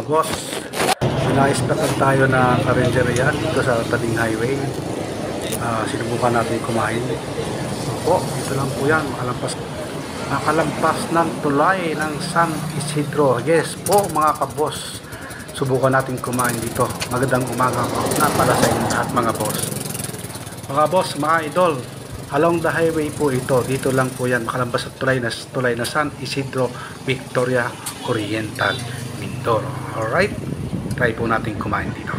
boss, na-spatan tayo na karinderya dito sa tabing highway. Sinubukan natin kumain. Opo, ito lang po yan, nakalampas ng tulay ng San Isidro. Yes po mga kaboss, subukan natin kumain dito. Magandang umaga po na para sa inyo lahat mga boss. Mga boss, mga idol, along the highway po ito. Dito lang po yan, makalampas sa tulay na San Isidro, Victoria Oriental, Mindoro. Alright, try po natin kumain dito.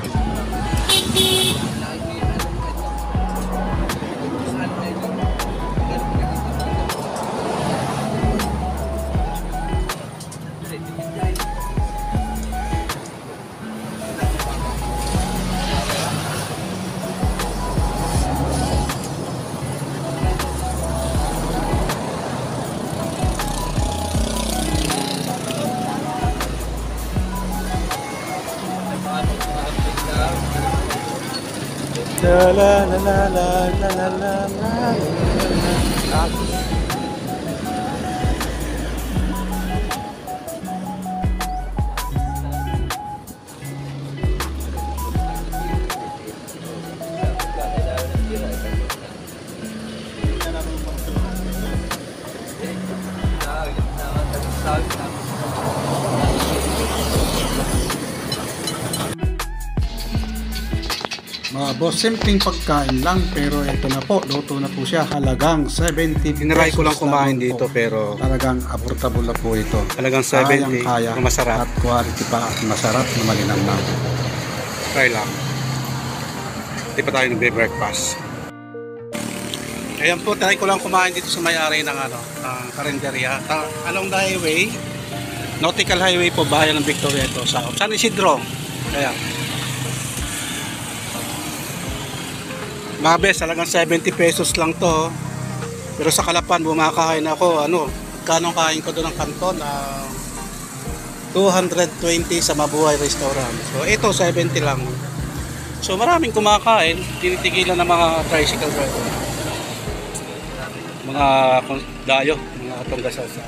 La la la la la la la la. Mga boss, simpleng pagkain lang pero ito na po, luto na po siya. Halagang 70 pesos. Tinry ko lang kumain dito pero talagang affordable na po ito. talagang 70 kaya masarap. at quality pa at masarap na malinamnam. Try lang. Hindi pa tayo nagbe-breakfast. Ayan po, try ko lang kumain dito sa may-ari ng karinderya. Along the highway, Nautical Highway po, bayan ng Victoria ito. Sa San Isidro. Ayan. Mga bes, talagang 70 pesos lang to. Pero sa Kalapan, bumakain ako, kanong kain ko doon ng kanton na 220 sa Mabuhay Restaurant. So ito 70 lang. So maraming kumakain, tinitigilan ng mga tricycle driver. Mga dayo, mga tunggasal sa.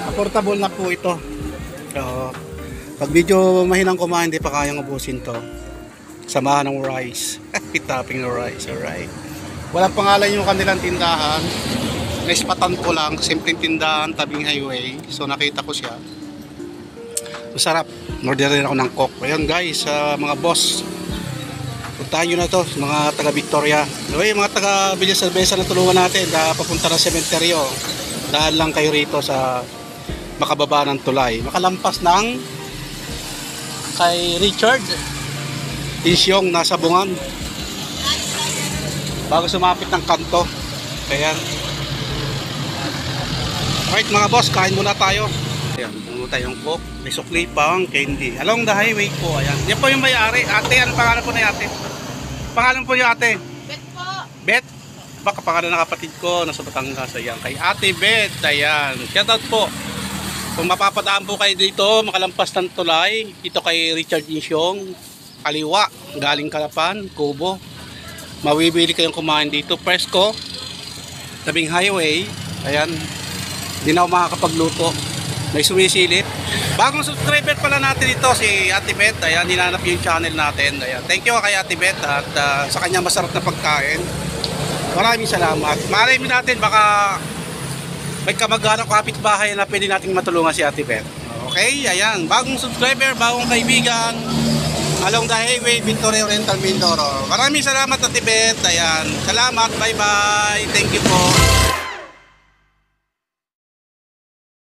Affordable na po ito. So pag medyo mahinang kumain, di pa kayang ubusin to. Samahan ng rice. Topping ng rice, alright. Walang pangalan yung kanilang tindahan. Naispatan ko lang, simpleng tindahan, tabing highway. So nakita ko siya. Masarap. Order rin ako ng coke. Ayan guys, mga boss. Puntahan nyo na to, mga taga Victoria. Okay, mga taga Villa Salvesa na tulungan natin. Papunta ng sementeryo. Daan lang kayo rito sa makababa ng tulay. Makalampas ng kay Richard Isyong nasa Bungan bago sumapit ng kanto. Ayan. Alright mga boss, kain muna tayo. Ayan, puno tayong coke, may sukli pang candy. Along the highway po, ayan. Yan po yung may-ari. Ate, anong pangalan po na ate? Pangalan po niyo ate? Bet po. Bet? Baka pangalan ng kapatid ko, nasa Batangas. Ayan, kay Ate Bet. Ayan, shoutout po. Kung mapapadaan po kayo dito, makalampas ng tulay, dito kay Richard Isyong, kaliwa, galing Kalapan, Kubo. Mawibili kayong kumain dito. Presko, tabing highway. Ayan, hindi na ako makakapagluto. May sumisilip. Bagong subscriber pala natin dito, si Ate Bet. Ayan, hinanap yung channel natin. Ayan, thank you kay Ate Bet at sa kanya masarap na pagkain. Maraming salamat. Malay natin, baka may kamag-anak kapitbahay na pwede nating matulungan si Ate Bet. Okay, ayan, bagong subscriber, bagong kaibigan. Along the highway, Victoria Oriental, Mindoro. Maraming salamat Ate Bet. Ayan, salamat, bye bye. Thank you po.